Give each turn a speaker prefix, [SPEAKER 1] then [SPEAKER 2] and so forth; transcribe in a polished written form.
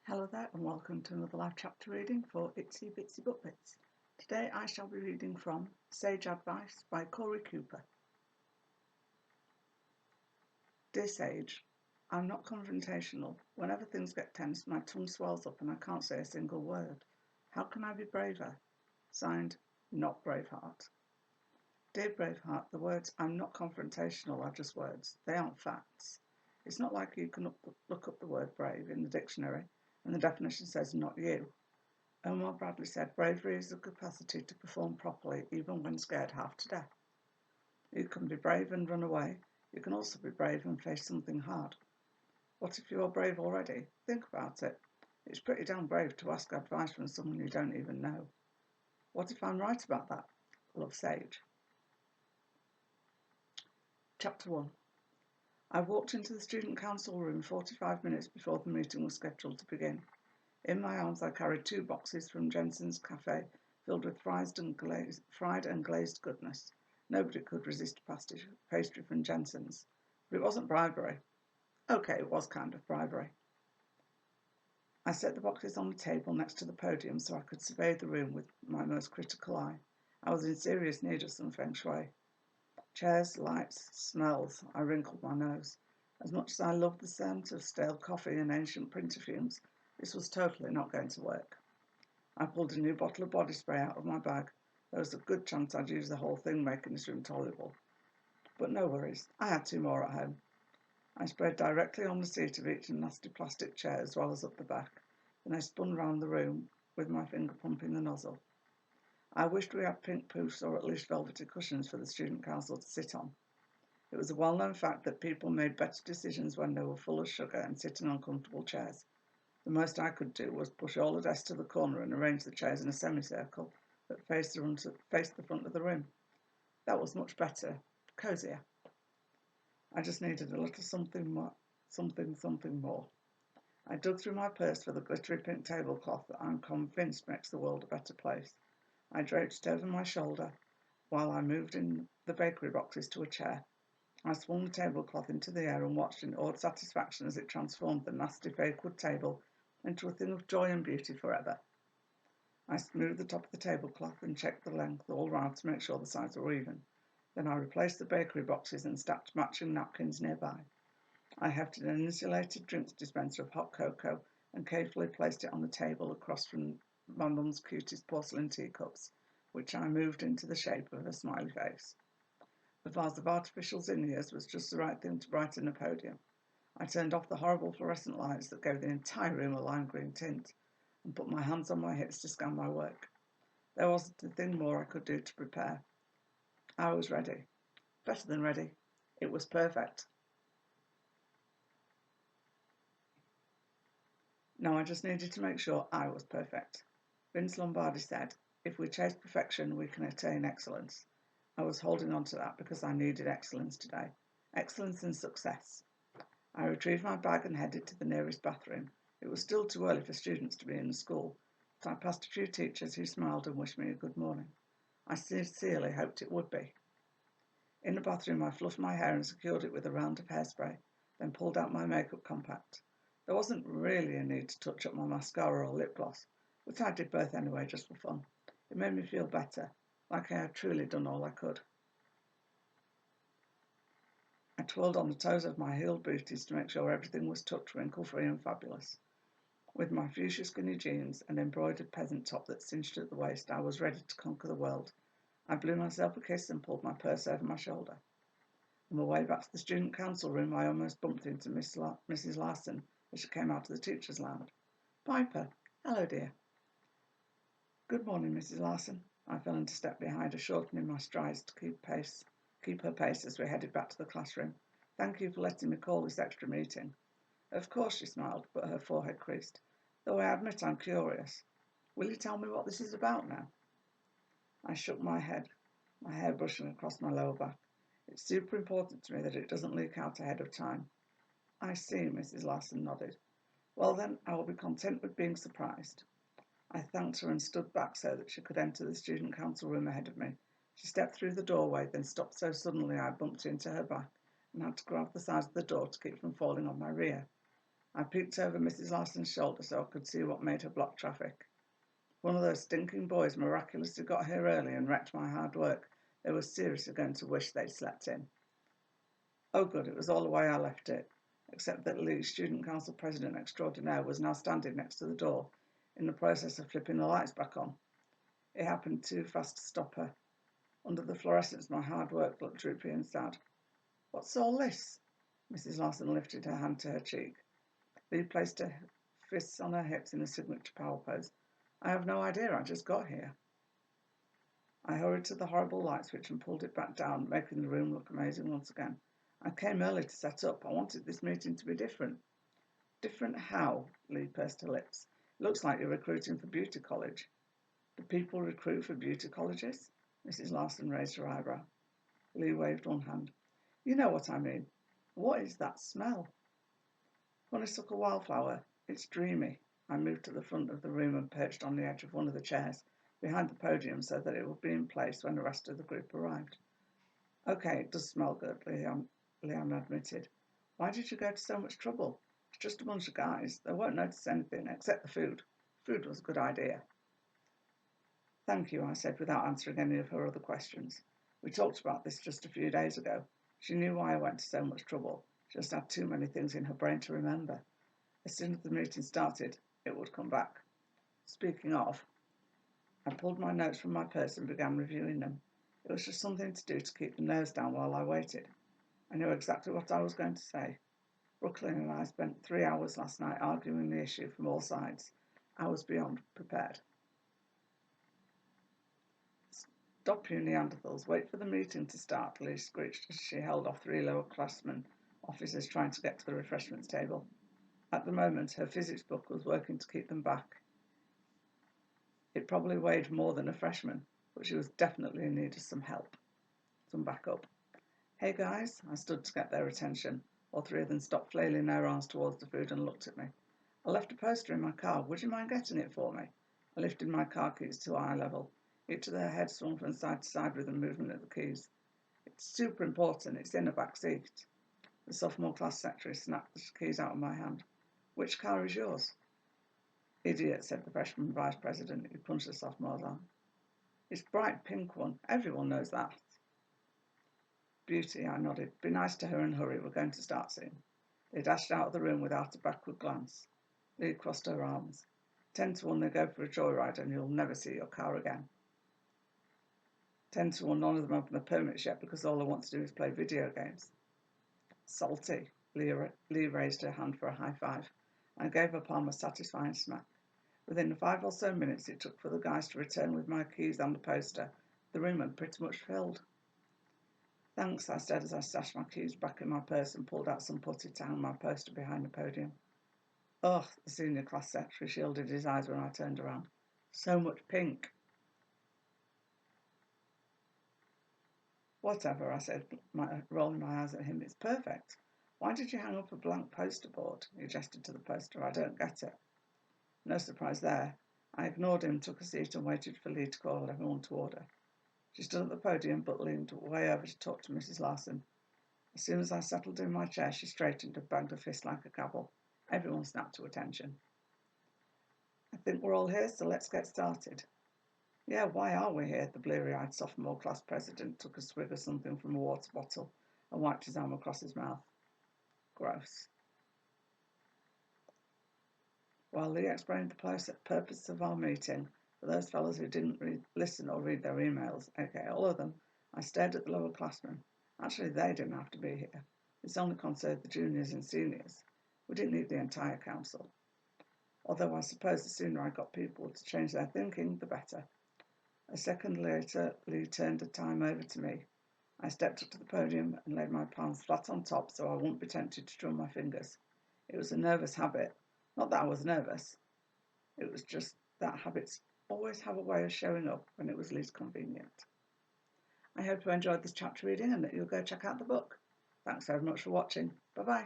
[SPEAKER 1] Hello there and welcome to another live chapter reading for Itsy Bitsy Book Bits. Today I shall be reading from Sage Advice by Cori Cooper. Dear Sage, I'm not confrontational. Whenever things get tense, my tongue swells up and I can't say a single word. How can I be braver? Signed, Not Braveheart. Dear Braveheart, the words I'm not confrontational are just words. They aren't facts. It's not like you can look up the word brave in the dictionary and the definition says not you. Omar Bradley said, bravery is the capacity to perform properly even when scared half to death. You can be brave and run away. You can also be brave and face something hard. What if you're brave already? Think about it. It's pretty damn brave to ask advice from someone you don't even know. What if I'm right about that? Love, Sage. Chapter 1. I walked into the student council room 45 minutes before the meeting was scheduled to begin. In my arms I carried 2 boxes from Jensen's cafe filled with fried and glazed goodness. Nobody could resist pastry from Jensen's. But it wasn't bribery. Okay, it was kind of bribery. I set the boxes on the table next to the podium so I could survey the room with my most critical eye. I was in serious need of some feng shui. Chairs, lights, smells. I wrinkled my nose. As much as I loved the scent of stale coffee and ancient printer fumes, this was totally not going to work. I pulled a new bottle of body spray out of my bag. There was a good chance I'd use the whole thing, making this room tolerable. But no worries, I had 2 more at home. I sprayed directly on the seat of each nasty plastic chair as well as up the back. Then I spun round the room with my finger pumping the nozzle. I wished we had pink poofs or at least velvety cushions for the student council to sit on. It was a well-known fact that people made better decisions when they were full of sugar and sitting on comfortable chairs. The most I could do was push all the desks to the corner and arrange the chairs in a semicircle that faced the front of the room. That was much better, cosier. I just needed a little something more. I dug through my purse for the glittery pink tablecloth that I'm convinced makes the world a better place. I draped it over my shoulder while I moved in the bakery boxes to a chair. I swung the tablecloth into the air and watched in awed satisfaction as it transformed the nasty fake wood table into a thing of joy and beauty forever. I smoothed the top of the tablecloth and checked the length all round to make sure the sides were even. Then I replaced the bakery boxes and stacked matching napkins nearby. I hefted an insulated drinks dispenser of hot cocoa and carefully placed it on the table across from my mum's cutest porcelain teacups, which I moved into the shape of a smiley face. The vase of artificial zinnias was just the right thing to brighten the podium. I turned off the horrible fluorescent lights that gave the entire room a lime green tint and put my hands on my hips to scan my work. There wasn't a thing more I could do to prepare. I was ready. Better than ready. It was perfect. Now I just needed to make sure I was perfect. Vince Lombardi said, if we chase perfection, we can attain excellence. I was holding on to that because I needed excellence today. Excellence and success. I retrieved my bag and headed to the nearest bathroom. It was still too early for students to be in the school, but I passed a few teachers who smiled and wished me a good morning. I sincerely hoped it would be. In the bathroom, I fluffed my hair and secured it with a round of hairspray, then pulled out my makeup compact. There wasn't really a need to touch up my mascara or lip gloss, but I did both anyway just for fun. It made me feel better, like I had truly done all I could. I twirled on the toes of my heeled booties to make sure everything was tucked wrinkle-free and fabulous. With my fuchsia skinny jeans and embroidered peasant top that cinched at the waist, I was ready to conquer the world. I blew myself a kiss and pulled my purse over my shoulder. On my way back to the student council room, I almost bumped into Mrs. Larson as she came out of the teacher's lounge. Piper, hello dear. Good morning, Mrs. Larson. I fell into step behind her, shortening my strides to keep her pace as we headed back to the classroom. Thank you for letting me call this extra meeting. Of course, she smiled, but her forehead creased. Though I admit I'm curious. Will you tell me what this is about now? I shook my head, my hair brushing across my lower back. It's super important to me that it doesn't leak out ahead of time. I see, Mrs. Larson nodded. Well then, I will be content with being surprised. I thanked her and stood back so that she could enter the student council room ahead of me. She stepped through the doorway, then stopped so suddenly I bumped into her back and had to grab the sides of the door to keep from falling on my rear. I peeked over Mrs. Larson's shoulder so I could see what made her block traffic. One of those stinking boys miraculously got here early and wrecked my hard work. They were seriously going to wish they'd slept in. Oh good, it was all the way I left it, except that Lee, Student Council President Extraordinaire, was now standing next to the door, in the process of flipping the lights back on. It happened too fast to stop her. Under the fluorescence, my hard work looked droopy and sad. What's all this? Mrs. Larson lifted her hand to her cheek. Lee placed her fists on her hips in a signature power pose. I have no idea, I just got here. I hurried to the horrible light switch and pulled it back down, making the room look amazing once again. I came early to set up. I wanted this meeting to be different. Different how? Lee pursed her lips. It looks like you're recruiting for beauty college. Do people recruit for beauty colleges? Mrs. Larson raised her eyebrow. Lee waved one hand. You know what I mean. What is that smell? Honeysuckle wildflower. It's dreamy. I moved to the front of the room and perched on the edge of one of the chairs behind the podium so that it would be in place when the rest of the group arrived. Okay, it does smell good, Leon admitted. Why did you go to so much trouble? It's just a bunch of guys. They won't notice anything except the food. Food was a good idea. Thank you, I said without answering any of her other questions. We talked about this just a few days ago. She knew why I went to so much trouble. She just had too many things in her brain to remember. As soon as the meeting started, it would come back. Speaking of, I pulled my notes from my purse and began reviewing them. It was just something to do to keep the nerves down while I waited. I knew exactly what I was going to say. Brooklyn and I spent 3 hours last night arguing the issue from all sides. I was beyond prepared. Stop, you Neanderthals. Wait for the meeting to start, Lee screeched as she held off 3 lower-classmen officers trying to get to the refreshments table. At the moment, her physics book was working to keep them back. It probably weighed more than a freshman, but she was definitely in need of some help, some backup. Hey guys, I stood to get their attention. All 3 of them stopped flailing their arms towards the food and looked at me. I left a poster in my car. Would you mind getting it for me? I lifted my car keys to eye level. Each of their heads swung from side to side with the movement of the keys. It's super important. It's in the back seat. The sophomore class secretary snapped the keys out of my hand. Which car is yours? Idiot, said the freshman vice president, who punched the sophomore's arm. It's bright pink one. Everyone knows that. Beauty, I nodded. Be nice to her and hurry. We're going to start soon. They dashed out of the room without a backward glance. Lee crossed her arms. 10 to 1 they go for a joyride and you'll never see your car again. 10 to 1 none of them open the permits yet because all they want to do is play video games. Salty. Lee raised her hand for a high five and gave her palm a satisfying smack. Within the 5 or so minutes it took for the guys to return with my keys and the poster, the room had pretty much filled. Thanks, I said as I stashed my keys back in my purse and pulled out some putty to hang my poster behind the podium. Ugh, the senior class secretary shielded his eyes when I turned around. So much pink. Whatever, I said, rolling my eyes at him. It's perfect. Why did you hang up a blank poster board? He gestured to the poster. I don't get it. No surprise there. I ignored him, took a seat and waited for Lee to call everyone to order. She stood at the podium but leaned way over to talk to Mrs. Larson. As soon as I settled in my chair, she straightened and banged her fist like a gavel. Everyone snapped to attention. I think we're all here, so let's get started. Yeah, why are we here? The bleary-eyed sophomore class president took a swig of something from a water bottle and wiped his arm across his mouth. Gross. While Lee explained the purpose of our meeting, for those fellows who didn't listen or read their emails, aka all of them, I stared at the lower classmen. Actually, they didn't have to be here. This only concerned the juniors and seniors. We didn't need the entire council. Although I suppose the sooner I got people to change their thinking, the better. A second later, Lee turned the time over to me. I stepped up to the podium and laid my palms flat on top so I wouldn't be tempted to drum my fingers. It was a nervous habit. Not that I was nervous. It was just that habits always have a way of showing up when it was least convenient. I hope you enjoyed this chapter reading and that you'll go check out the book. Thanks very much for watching. Bye-bye.